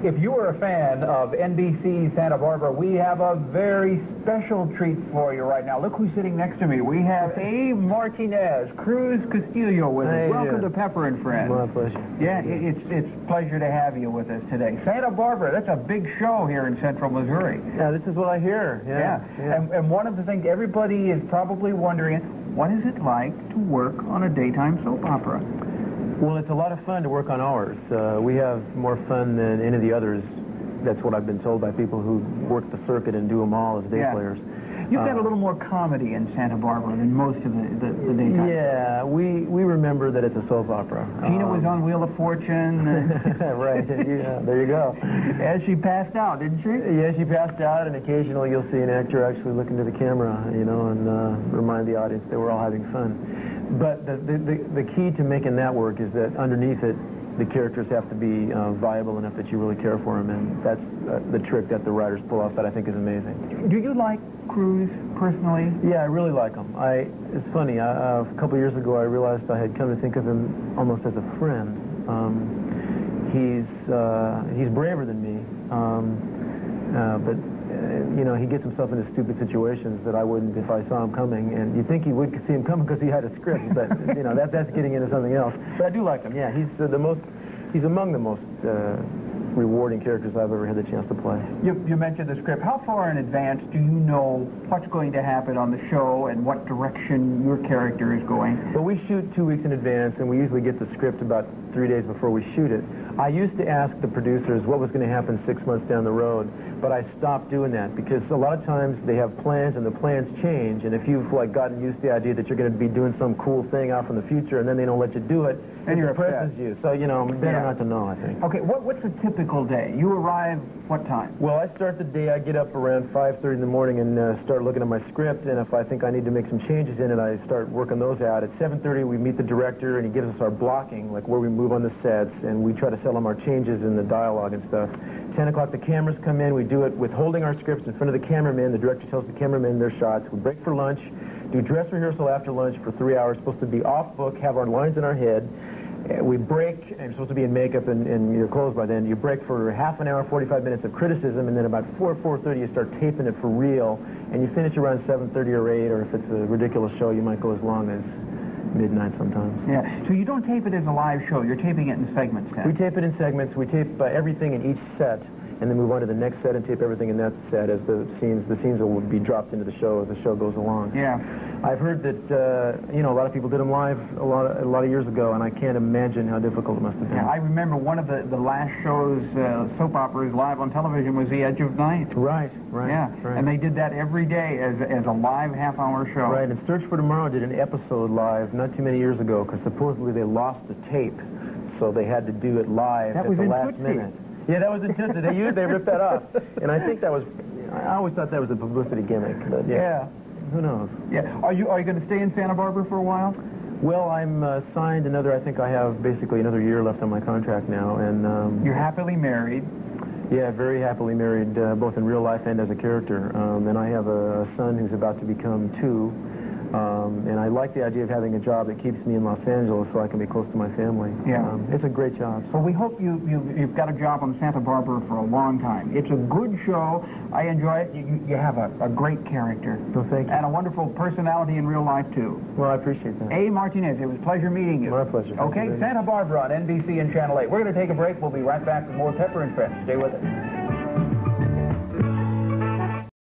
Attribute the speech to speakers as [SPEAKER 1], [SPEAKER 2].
[SPEAKER 1] If you are a fan of NBC Santa Barbara, we have a very special treat for you right now. Look who's sitting next to me. We have A Martinez, Cruz Castillo with us. Welcome to Pepper and Friends.
[SPEAKER 2] My pleasure.
[SPEAKER 1] Yeah, it's a pleasure to have you with us today. Santa Barbara, that's a big show here in central Missouri.
[SPEAKER 2] Yeah, this is what I hear. Yeah.
[SPEAKER 1] And one of the things everybody is probably wondering is, what is it like to work on a daytime soap opera?
[SPEAKER 2] Well, it's a lot of fun to work on ours. We have more fun than any of the others. That's what I've been told by people who work the circuit and do them all as day players.
[SPEAKER 1] You've got a little more comedy in Santa Barbara than most of the daytime.
[SPEAKER 2] Yeah, we remember that it's a soap opera.
[SPEAKER 1] Gina was on Wheel of Fortune.
[SPEAKER 2] Right, yeah, there you go.
[SPEAKER 1] As she passed out, didn't she?
[SPEAKER 2] Yeah, she passed out, and occasionally you'll see an actor actually look into the camera, and remind the audience that we're all having fun. But the key to making that work is that underneath it, the characters have to be viable enough that you really care for them, and that's the trick that the writers pull off that I think is amazing.
[SPEAKER 1] Do you like Cruz personally?
[SPEAKER 2] Yeah, I really like him. It's funny, a couple of years ago I realized I had come to think of him almost as a friend. He's braver than me, but he gets himself into stupid situations that I wouldn't if I saw him coming, and you'd think you would see him coming because he had a script, but that's getting into something else. But I do like him. Yeah, he's among the most rewarding characters I've ever had the chance to play.
[SPEAKER 1] You mentioned the script. How far in advance do you know what's going to happen on the show and what direction your character is going?
[SPEAKER 2] Well, we shoot 2 weeks in advance, and we usually get the script about 3 days before we shoot it. I used to ask the producers what was going to happen 6 months down the road, but I stopped doing that because a lot of times they have plans and the plans change, and if you've gotten used to the idea that you're going to be doing some cool thing out from the future and then they don't let you do it,
[SPEAKER 1] and
[SPEAKER 2] it depresses you. So, better not to know, I think.
[SPEAKER 1] Okay, what's a typical day? You arrive what time?
[SPEAKER 2] Well, I start the day, I get up around 5:30 in the morning and start looking at my script, and if I think I need to make some changes in it, I start working those out. At 7:30 we meet the director, and he gives us our blocking, like where we move on the sets, and we try to tell him our changes in the dialogue and stuff. 10 o'clock the cameras come in, we do it with holding our scripts in front of the cameramen. The director tells the cameramen their shots. We break for lunch, do dress rehearsal after lunch for 3 hours, supposed to be off book, have our lines in our head. We break, and you're supposed to be in makeup and your clothes by then. You break for half an hour, 45 minutes of criticism, and then about 4:30 you start taping it for real, and you finish around 7:30 or 8, or if it's a ridiculous show, you might go as long as midnight sometimes.
[SPEAKER 1] Yeah, so you don't tape it as a live show, you're taping it in segments then?
[SPEAKER 2] We tape it in segments. We tape everything in each set, and then move on to the next set and tape everything in that set as the scenes will be dropped into the show as the show goes along.
[SPEAKER 1] Yeah.
[SPEAKER 2] I've heard that, a lot of people did them live a lot of years ago, and I can't imagine how difficult it must have been.
[SPEAKER 1] Yeah, I remember one of the last shows, soap operas live on television was The Edge of Night.
[SPEAKER 2] Right.
[SPEAKER 1] Yeah,
[SPEAKER 2] right.
[SPEAKER 1] And they did that every day as a live half-hour show.
[SPEAKER 2] Right, and Search for Tomorrow did an episode live not too many years ago, because supposedly they lost the tape, so they had to do it live at the last minute. Yeah, that was in Tootsie. They ripped that off. And I think I always thought that was a publicity gimmick. But yeah. Who knows?
[SPEAKER 1] Yeah. Are you going to stay in Santa Barbara for a while?
[SPEAKER 2] Well, I'm signed I think I have basically another year left on my contract now. And
[SPEAKER 1] you're happily married?
[SPEAKER 2] Yeah, very happily married, both in real life and as a character. And I have a son who's about to become 2. And I like the idea of having a job that keeps me in Los Angeles so I can be close to my family.
[SPEAKER 1] Yeah.
[SPEAKER 2] It's a great job.
[SPEAKER 1] Well, we hope you've got a job on Santa Barbara for a long time. It's a good show. I enjoy it. You have a great character.
[SPEAKER 2] Well, thank you.
[SPEAKER 1] And a wonderful personality in real life, too.
[SPEAKER 2] Well, I appreciate that.
[SPEAKER 1] A. Martinez, it was a pleasure meeting you.
[SPEAKER 2] My pleasure.
[SPEAKER 1] Okay, Santa Barbara on NBC and Channel 8. We're going to take a break. We'll be right back with more Pepper and Friends. Stay with us.